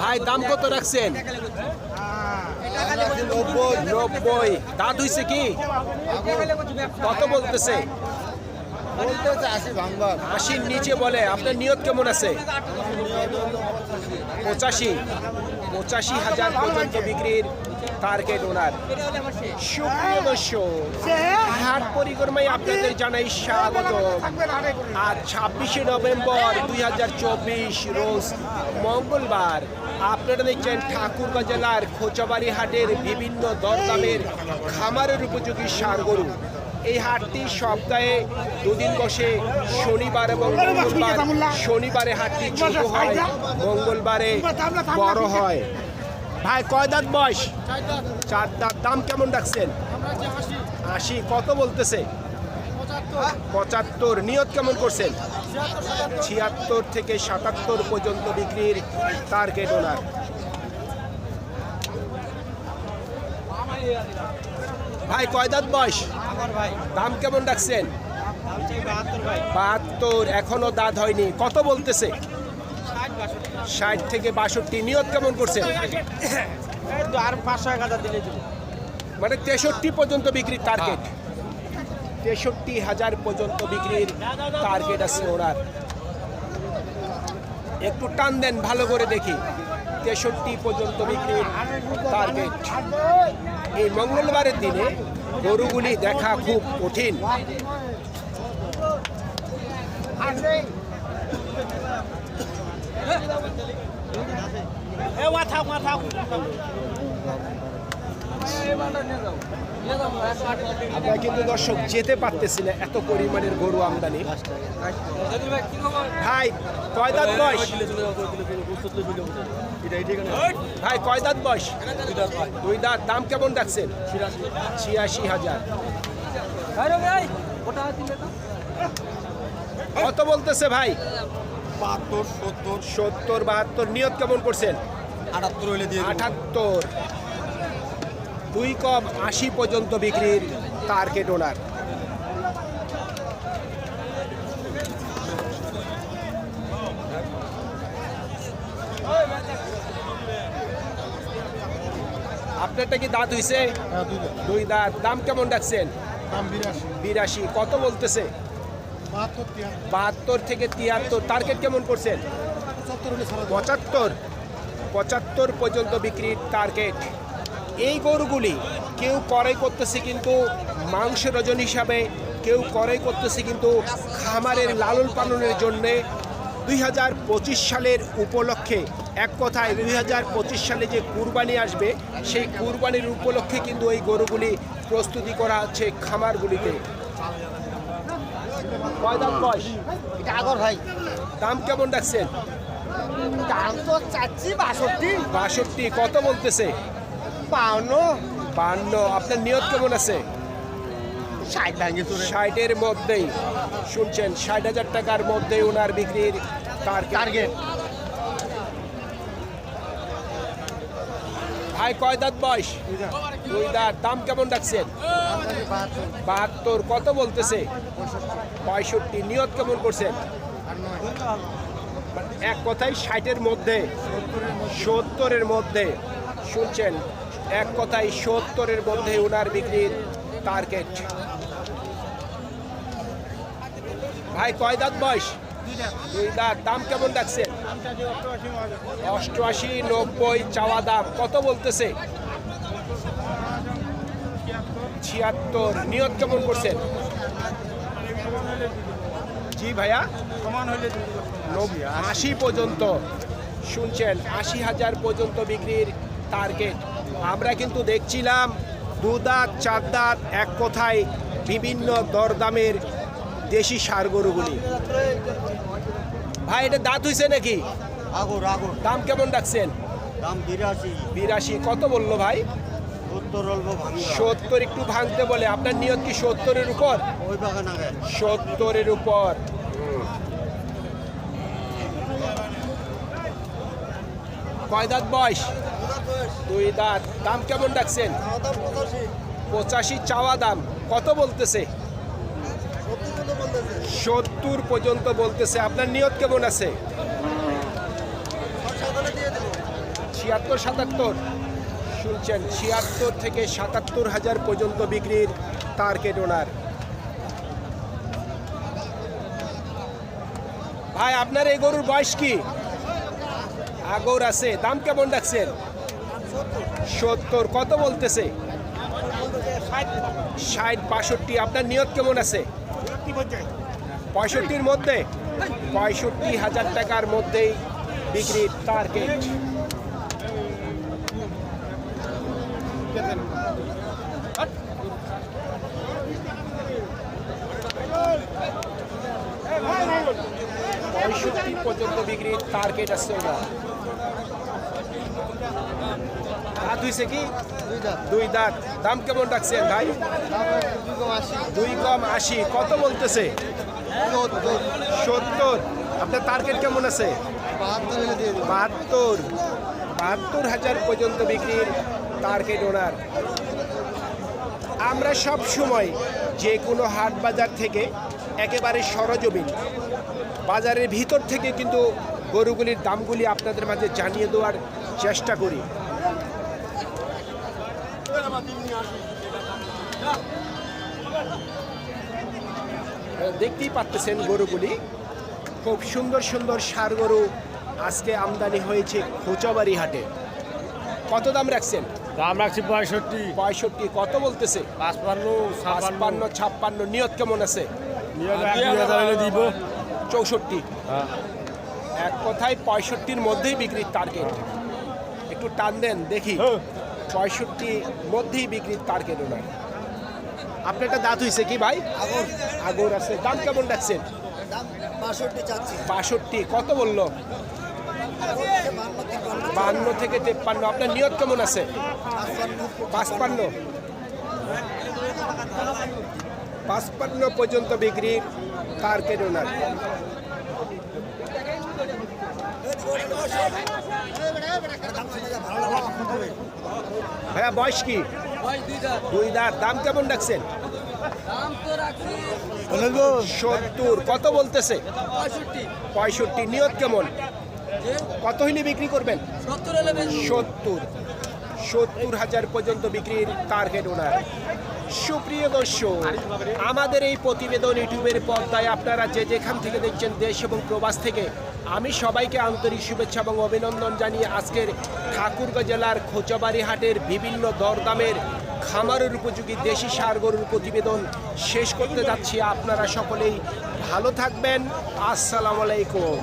ভাই দাম কত রাখছেন? 90। দাঁত হইছে কি? কত বলতেছে? 80 নিচে বলে। আপনার নিয়ত কেমন আছে? 85,000 পর্যন্ত বিক্রির টার্গেট ওনার। সুপ্রিয় দর্শক, হাট পরিক্রমায় আপনাদের জানাই স্বাগত। আজ 26শে নভেম্বর 2024 রোজ মঙ্গলবার। আপনারা দেখছেন ঠাকুরগাঁ জেলার খোঁচাবাড়ি হাটের বিভিন্ন দরদামের খামারের উপযোগী ষাঁড় গরু। এই হাটটি সপ্তাহে দুদিন বসে, শনিবার এবং মঙ্গলবার। শনিবারে হাটটি ছোট হয়, মঙ্গলবারে বড় হয়। ভাই কয় দাঁত বয়স? 4 দাঁত। দাম কেমন রাখছেন? 80। কত বলতেছে? 75। নিয়ত কেমন করছেন? 76 থেকে 77 পর্যন্ত বিক্রির টার্গেট ওনার। ভাই কয় দাঁত বয়স? দাম কেমন রাখছেন? 72। এখনো দাঁত হয়নি। কত বলতেছে? 60 থেকে 62। নিয়ত কেমন করছেন? আর 500-1000 দিলে মানে 63 পর্যন্ত বিক্রির টার্গেট। 63,000 পর্যন্ত বিক্রির টার্গেট আছে ওনার। একটু টান দেন ভালো করে দেখি। 63 পর্যন্ত বিক্রির টার্গেট। এই মঙ্গলবারের দিনে গরুগুলি দেখা খুব কঠিন। আমরা কিন্তু দর্শক যেতে পারতেছি না, এত পরিমাণের গরু আমদানি। ভাই কয় দাঁত বয়স? ভাই কয় দাঁত বয়স? 2 দাঁত। দাম কেমন রাখছেন? 86,000। কত বলতেছে ভাই? 72, 70, 70, 72। নিয়ত কেমন করছেন? 78 হইলে দিয়ে 78। 2 কম 80 পর্যন্ত বিক্রির টার্গেট ওনার। আপনারটা কি দাঁত হইছে? 2 দাঁত। দাম কেমন রাখছেন? 82। কত বলতেছে? 72 থেকে 73। টার্গেট কেমন করছেন? 75 পর্যন্ত বিক্রির টার্গেট। এই গরুগুলি কেউ ক্রয় করতেছে কিন্তু মাংসের ওজন হিসাবে, কেউ ক্রয় করতেছে কিন্তু খামারের লালন পালনের জন্যে। 2025 সালের উপলক্ষে, এক কথায় 2025 সালে যে কুরবানি আসবে, সেই কুরবানির উপলক্ষে কিন্তু এই গরুগুলি প্রস্তুতি করা হচ্ছে খামারগুলিতে। কয় দাম বয়স? এটা আগর ভাই। দাম কেমন রাখছেন? দাম তো চাচ্ছি 62। কত বলতেছে? 52। আপনার নিয়ত কেমন আছে? 60-এর মধ্যেই। শুনছেন, 60,000 টাকার মধ্যে ওনার বিক্রির টার্গেট। ভাই কয় দাঁত বয়স? 2 দাঁত। দাম কেমন রাখছেন? 72। কত বলতেছে? 65। নিয়ত কেমন করছেন? এক কথায় 60-এর মধ্যে, 70-এর মধ্যে। শুনছেন, এক কথায় 70-এর মধ্যে ওনার বিক্রির টার্গেট। ভাই কয় দাঁত বয়স? 2 দাঁত। দাম কেমন রাখছেন? 88, 90 চাওয়া দাম। কত বলতেছে? 76। নিয়ত কেমন করছেন? জি ভাইয়া, 80 পর্যন্ত। শুনছেন, 80,000 পর্যন্ত বিক্রির টার্গেট। আমরা কিন্তু দেখছিলাম 2 দাঁত, 4 দাঁত, এক কথায় বিভিন্ন দরদামের দেশি ষাঁড় গরুগুলি। ভাই এটা দাঁত হইছে নাকি? আগর। দাম কেমন রাখছেন? দাম 82। কত বললো ভাই? 70। একটু ভাঙতে বলে। আপনার নিয়ত কি 70-এর উপর? ওই বাগান আগে 70-এর উপর। কয় দাঁত বয়স? 2 দাঁত। দাম কেমন রাখছেন? 85 চাওয়া দাম। কত বলতেছে? 70 পর্যন্ত বলতেছে। আপনার নিয়ত কেমন আছে? 76-77 শুনছেন 76 থেকে 77,000 পর্যন্ত বিক্রির টার্গেট ওনার। ভাই আপনার এই গরুর বয়স কি? আগর আছে, দাম কেমন রাখছেন? 70। কত বলতেছে? 60-62। আপনার নিয়ত কেমন আছে? 65-র মধ্যে, 65,000 টাকার মধ্যেই বিক্রির টার্গেট। পঁয়ষট্টি পর্যন্ত বিক্রির টার্গেট আছে ওরা। দাঁত হয়েছে কি? দুই দাঁত। দাম কেমন রাখছেন ভাই? 2.80। কত বলতেছে? 70। আপনার টার্গেট কেমন আছে? 72,000 পর্যন্ত বিক্রির টার্গেট ওনার। আমরা সব সময় যে কোনো হাট বাজার থেকে একেবারে সরজমিন বাজারের ভিতর থেকে কিন্তু গরুগুলির দামগুলি আপনাদের মাঝে জানিয়ে দেওয়ার চেষ্টা করি। দেখতেই পাচ্ছেন গরুগুলি খুব সুন্দর সুন্দর ষাঁড় গরু আজকে আমদানি হয়েছে খোঁচাবাড়ি হাটে। কত দাম রাখছেন? দাম রাখছি 65। কত বলতেছে? 55-56। নিয়ত কেমন আছে? দিব 64। এক কথায় 65-র মধ্যেই বিক্রির টার্গেট। একটু টান দেন দেখি। 65 মধ্যেই বিক্রির টার্গেট ওনার। আপনার একটা দাঁত হয়েছে কি ভাই? আগর আছে। দাম কেমন রাখছেন? 62। কত বললো? 52 থেকে 53। আপনার নিয়ত কেমন আছে? 55 পর্যন্ত বিক্রির টার্গেট ওনার। ভাইয়া বয়স কি? 2 দাঁত। দাম কেমন রাখছেন? 70। কত বলতেছে? 65। নিয়ত কেমন? কত হইলে বিক্রি করবেন? 70,000 পর্যন্ত বিক্রির টার্গেট ওনার। সুপ্রিয় দর্শক, আমাদের এই প্রতিবেদন ইউটিউবের পর্দায় আপনারা যে যেখান থেকে দেখছেন দেশ এবং প্রবাস থেকে, আমি সবাইকে আন্তরিক শুভেচ্ছা এবং অভিনন্দন জানিয়ে আজকের ঠাকুরগাঁও জেলার খোঁচাবাড়ি হাটের বিভিন্ন দরদামের খামারের উপযোগী দেশি ষাঁড় গরুর প্রতিবেদন শেষ করতে যাচ্ছি। আপনারা সকলেই ভালো থাকবেন। আসসালামু আলাইকুম।